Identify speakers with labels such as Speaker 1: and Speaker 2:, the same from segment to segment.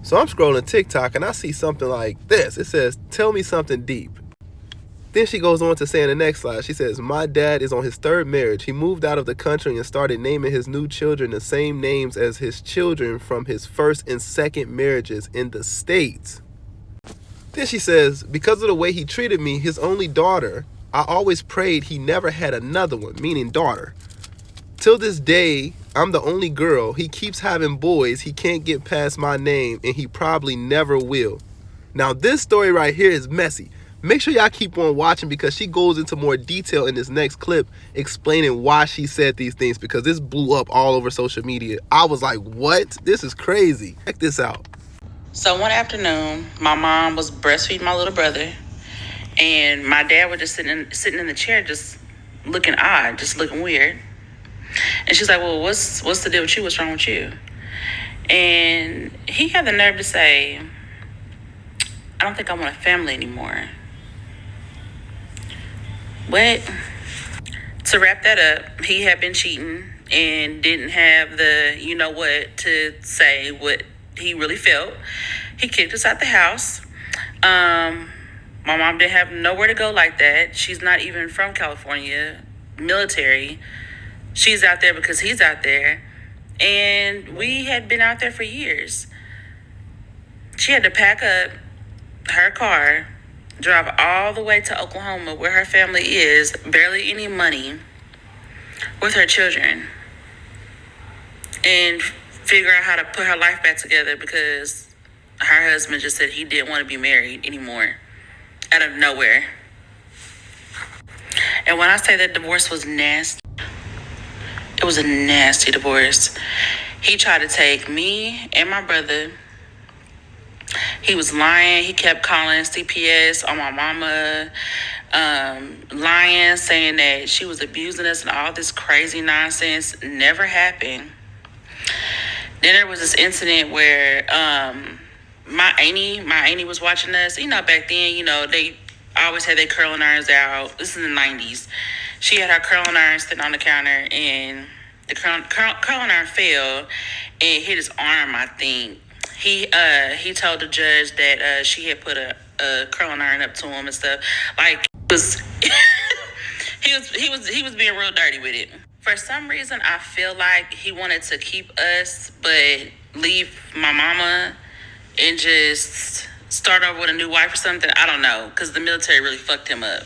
Speaker 1: So I'm scrolling TikTok and I see something like this. It says, "Tell me something deep." Then she goes on to say in the next slide, she says, "My dad is on his third marriage. He moved out of the country and started naming his new children the same names as his children from his first and second marriages in the States." Then she says, "Because of the way he treated me, his only daughter, I always prayed he never had another one," meaning daughter. "Till this day, I'm the only girl. He keeps having boys. He can't get past my name, and he probably never will." Now, this story right here is messy. Make sure y'all keep on watching because she goes into more detail in this next clip explaining why she said these things, because this blew up all over social media. I was like, what? This is crazy. Check this out.
Speaker 2: So one afternoon, my mom was breastfeeding my little brother, and my dad was just sitting in the chair, just looking odd, just looking weird. And she's like, "Well, what's the deal with you? What's wrong with you?" And he had the nerve to say, "I don't think I want a family anymore." What? To wrap that up, he had been cheating and didn't have the you know what to say what he really felt. He kicked us out the house. My mom didn't have nowhere to go like that. She's not even from California, military. She's out there because he's out there. And we had been out there for years. She had to pack up her car, drive all the way to Oklahoma where her family is, barely any money, with her children, and figure out how to put her life back together because her husband just said he didn't want to be married anymore out of nowhere. And when I say that divorce was nasty, it was a nasty divorce. He tried to take me and my brother. He was lying. He kept calling CPS on my mama, lying, saying that she was abusing us and all this crazy nonsense. Never happened. Then there was this incident where my auntie was watching us. You know, back then, they always had their curling irons out. This is in the 90s. She had her curling iron sitting on the counter, and the curling iron fell and hit his arm, I think. He told the judge that she had put a curling iron up to him and stuff. Like, it was he was being real dirty with it. For some reason, I feel like he wanted to keep us, but leave my mama and just start over with a new wife or something. I don't know, because the military really fucked him up.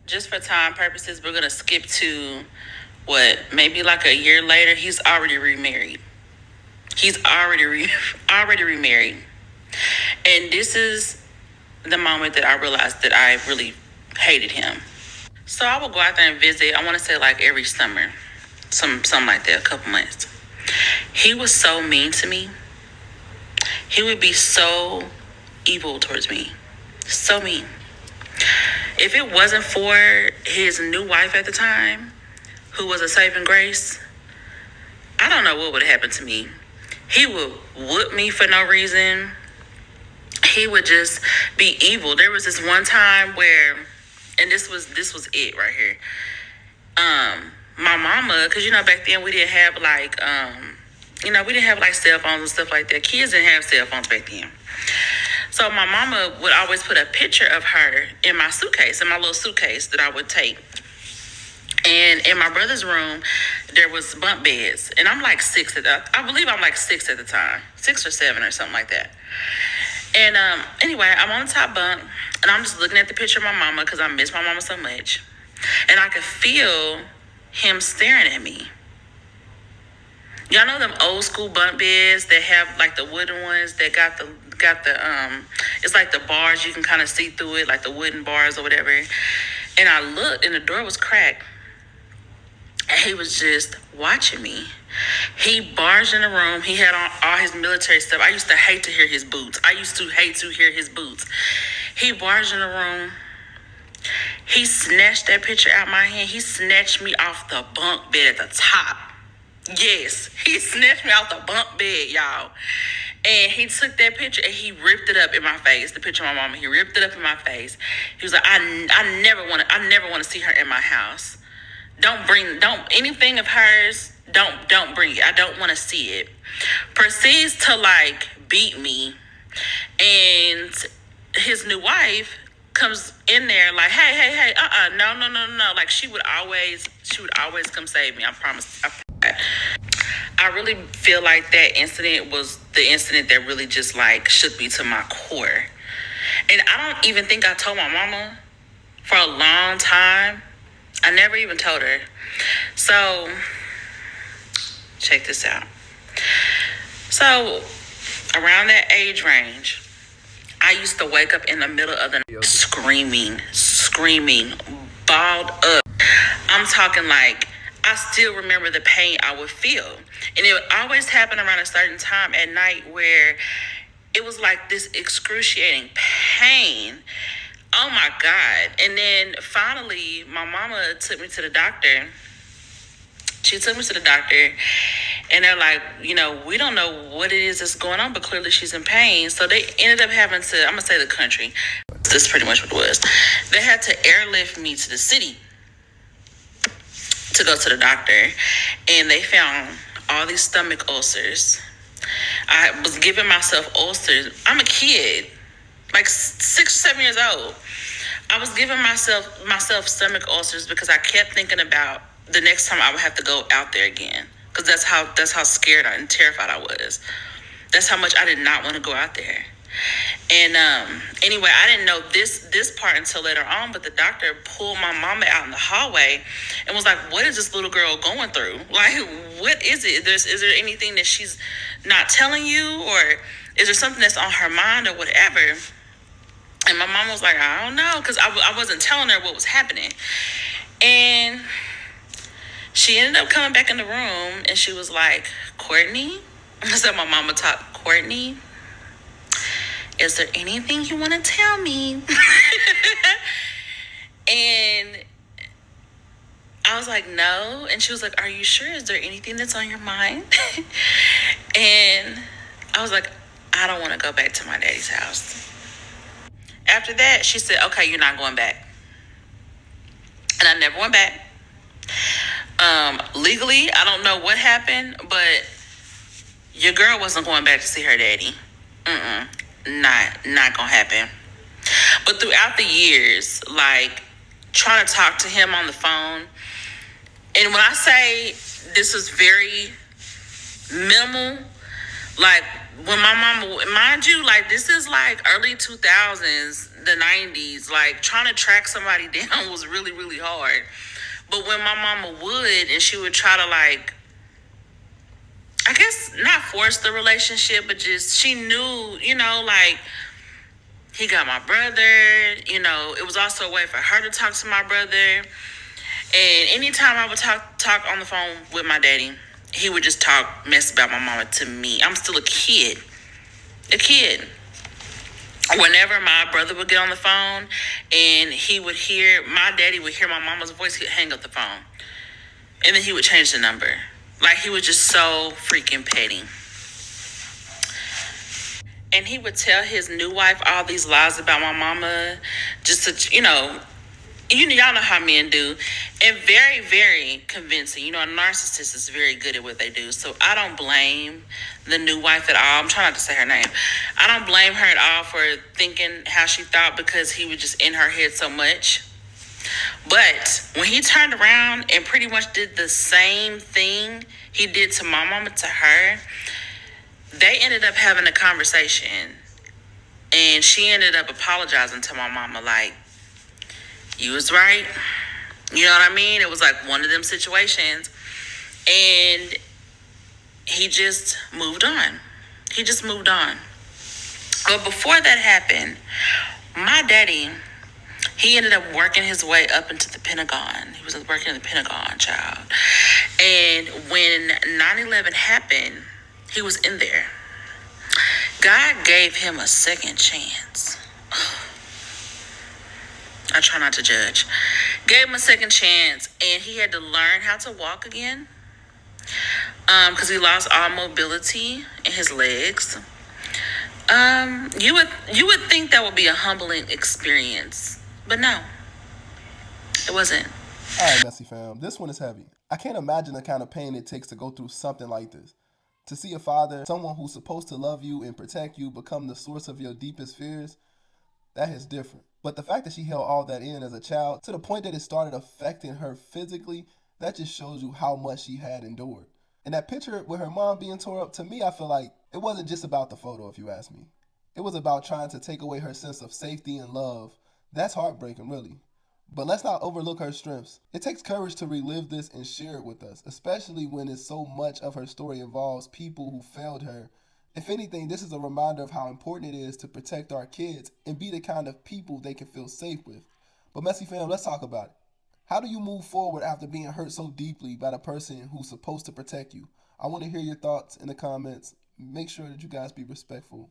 Speaker 2: Just for time purposes, we're gonna skip to maybe like a year later. He's already remarried. He's already remarried, and this is the moment that I realized that I really hated him. So I would go out there and visit. I want to say like every summer, something like that, a couple months. He was so mean to me. He would be so evil towards me, so mean. If it wasn't for his new wife at the time, who was a saving grace, I don't know what would have happened to me. He would whoop me for no reason. He would just be evil. There was this one time where, and this was it right here. My mama, because back then we didn't have like we didn't have like cell phones and stuff like that. Kids didn't have cell phones back then. So my mama would always put a picture of her in my suitcase, in my little suitcase that I would take. And in my brother's room, there was bunk beds. And I'm like 6 I believe I'm like 6 at the time. 6 or 7 or something like that. And anyway, I'm on the top bunk, and I'm just looking at the picture of my mama because I miss my mama so much. And I could feel him staring at me. Y'all know them old school bunk beds that have like the wooden ones that got the it's like the bars, you can kind of see through it, like the wooden bars or whatever. And I looked, and the door was cracked. And he was just watching me. He barged in the room. He had on all his military stuff. I used to hate to hear his boots. He barged in the room. He snatched that picture out my hand. He snatched me off the bunk bed at the top. Yes, he snatched me off the bunk bed, y'all. And he took that picture and he ripped it up in my face. The picture of my mama. He ripped it up in my face. He was like, I never want to see her in my house. Don't anything of hers. Don't bring it. I don't want to see it. Proceeds to like beat me, and his new wife comes in there like, hey, no. Like she would always come save me. I promise. I really feel like that incident was the incident that really just like shook me to my core. And I don't even think I told my mama for a long time. I never even told her. So, check this out. So, around that age range, I used to wake up in the middle of the night screaming, balled up. I'm talking like I still remember the pain I would feel. And it would always happen around a certain time at night where it was like this excruciating pain. Oh my God. And then finally, my mama took me to the doctor. She took me to the doctor, and they're like, we don't know what it is that's going on, but clearly she's in pain. So they ended up having to, I'm going to say the country. This is pretty much what it was. They had to airlift me to the city to go to the doctor, and they found all these stomach ulcers. I was giving myself ulcers. I'm a kid, like 6 or 7 years old. I was giving myself stomach ulcers because I kept thinking about the next time I would have to go out there again. Because that's how scared and terrified I was. That's how much I did not want to go out there. And anyway, I didn't know this part until later on, but the doctor pulled my mama out in the hallway and was like, what is this little girl going through? Like, what is it? Is there anything that she's not telling you? Or is there something that's on her mind or whatever? And my mom was like, I don't know, because I wasn't telling her what was happening. And she ended up coming back in the room, and she was like, Courtney? So my mama talked, Courtney, is there anything you want to tell me? And I was like, no. And she was like, are you sure? Is there anything that's on your mind? And I was like, I don't want to go back to my daddy's house. After that, she said, okay, you're not going back. And I never went back. Legally, I don't know what happened, but your girl wasn't going back to see her daddy. Not gonna happen. But throughout the years, like trying to talk to him on the phone, and when I say this was very minimal, like when my mama, mind you, like this is like early 2000s, the 90s, like trying to track somebody down was really, really hard. But when my mama would, and she would try to like, I guess not force the relationship, but just she knew, like he got my brother, it was also a way for her to talk to my brother. And anytime I would talk on the phone with my daddy, he would just talk mess about my mama to me. I'm still a kid. Whenever my brother would get on the phone and my daddy would hear my mama's voice, he'd hang up the phone. And then he would change the number. Like, he was just so freaking petty. And he would tell his new wife all these lies about my mama, just to, y'all know how men do. And very, very convincing. A narcissist is very good at what they do. So I don't blame the new wife at all. I'm trying not to say her name. I don't blame her at all for thinking how she thought, because he was just in her head so much. But when he turned around and pretty much did the same thing he did to my mama to her, they ended up having a conversation. And she ended up apologizing to my mama like, you was right. You know what I mean? It was like one of them situations. And he just moved on. But before that happened, my daddy, he ended up working his way up into the Pentagon. He was working in the Pentagon, child. And when 9/11 happened, he was in there. God gave him a second chance. I try not to judge. Gave him a second chance, and he had to learn how to walk again. Because he lost all mobility in his legs. You would think that would be a humbling experience, but no, it wasn't.
Speaker 1: All right, MessyFam, this one is heavy. I can't imagine the kind of pain it takes to go through something like this. To see a father, someone who's supposed to love you and protect you, become the source of your deepest fears, that is different. But the fact that she held all that in as a child to the point that it started affecting her physically, that just shows you how much she had endured. And that picture with her mom being tore up, to me, I feel like it wasn't just about the photo, if you ask me. It was about trying to take away her sense of safety and love. That's heartbreaking, really. But let's not overlook her strengths. It takes courage to relive this and share it with us, especially when it's so much of her story involves people who failed her. If anything, this is a reminder of how important it is to protect our kids and be the kind of people they can feel safe with. But Messy Fam, let's talk about it. How do you move forward after being hurt so deeply by the person who's supposed to protect you? I want to hear your thoughts in the comments. Make sure that you guys be respectful